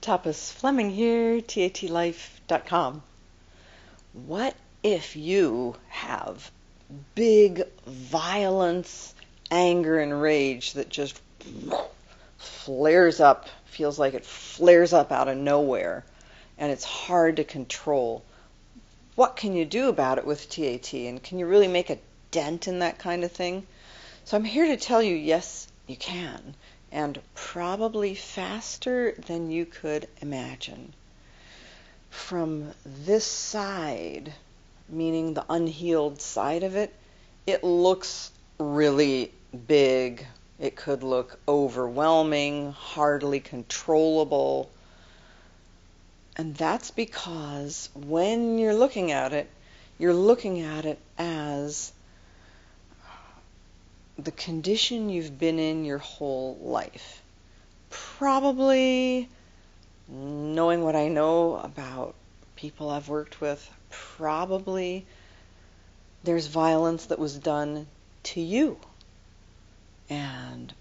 Tapas Fleming here, tatlife.com. What if you have big violence, anger, and rage that just flares up, feels like it flares up out of nowhere, and it's hard to control? What can you do about it with TAT, and can you really make a dent in that kind of thing? So I'm here to tell you, yes, you can, and probably faster than you could imagine. From this side, meaning the unhealed side of it, it looks really big. It could look overwhelming, hardly controllable. And that's because when you're looking at it as the condition you've been in your whole life. Probably, knowing what I know about people I've worked with, probably there's violence that was done to you. And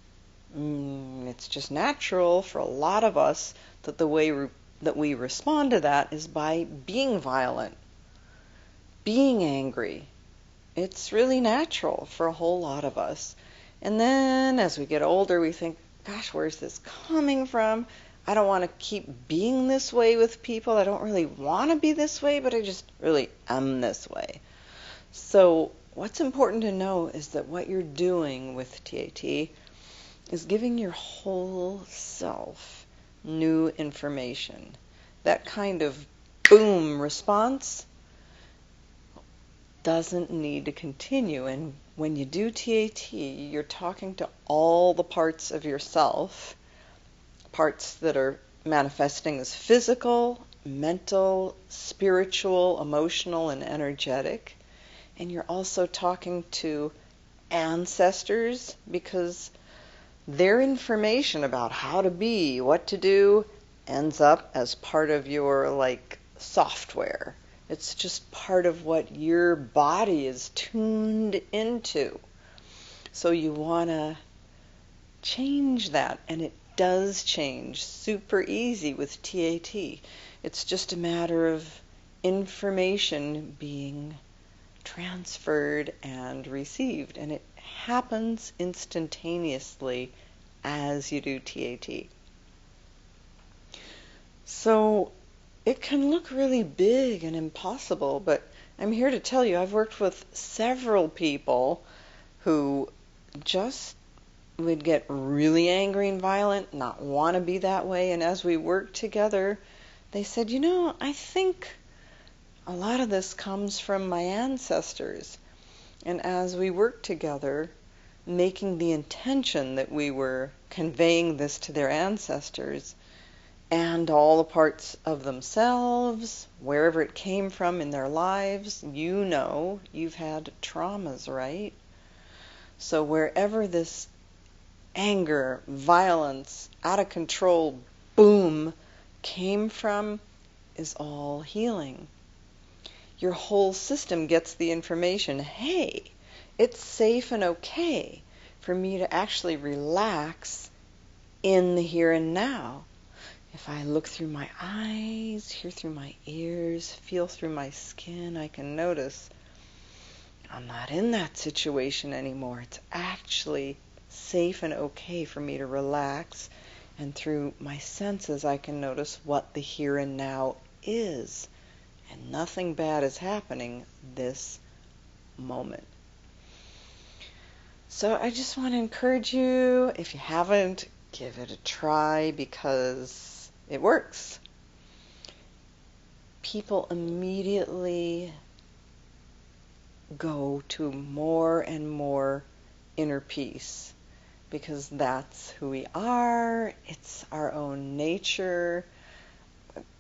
it's just natural for a lot of us that the way that we respond to that is by being violent, being angry. It's really natural for a whole lot of us. And then as we get older, we think, gosh, where's this coming from? I don't want to keep being this way with people. I don't really want to be this way, but I just really am this way. So what's important to know is that what you're doing with TAT is giving your whole self new information. That kind of boom response doesn't need to continue. And when you do TAT, you're talking to all the parts of yourself, parts that are manifesting as physical, mental, spiritual, emotional, and energetic. And you're also talking to ancestors, because their information about how to be, what to do, ends up as part of your software. It's just part of what your body is tuned into. So you want to change that, and it does change super easy with TAT. It's just a matter of information being transferred and received, and it happens instantaneously as you do TAT. So it can look really big and impossible, but I'm here to tell you I've worked with several people who just would get really angry and violent, not want to be that way, and as we worked together, they said, I think a lot of this comes from my ancestors. And as we worked together, making the intention that we were conveying this to their ancestors, and all the parts of themselves, wherever it came from in their lives, you've had traumas, right? So wherever this anger, violence, out of control, boom, came from is all healing. Your whole system gets the information, hey, it's safe and okay for me to actually relax in the here and now. If I look through my eyes, hear through my ears, feel through my skin, I can notice I'm not in that situation anymore. It's actually safe and okay for me to relax. And through my senses, I can notice what the here and now is. And nothing bad is happening this moment. So I just want to encourage you, if you haven't, give it a try, because it works. People immediately go to more and more inner peace, because that's who we are. It's our own nature.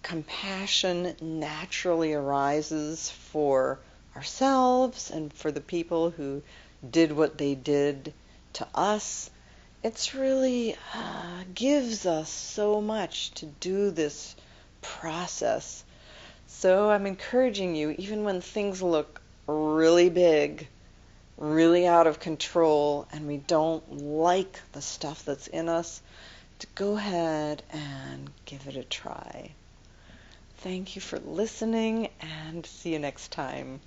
Compassion naturally arises for ourselves and for the people who did what they did to us. It's really gives us so much to do this process. So I'm encouraging you, even when things look really big, really out of control, and we don't like the stuff that's in us, go ahead and give it a try. Thank you for listening, and see you next time.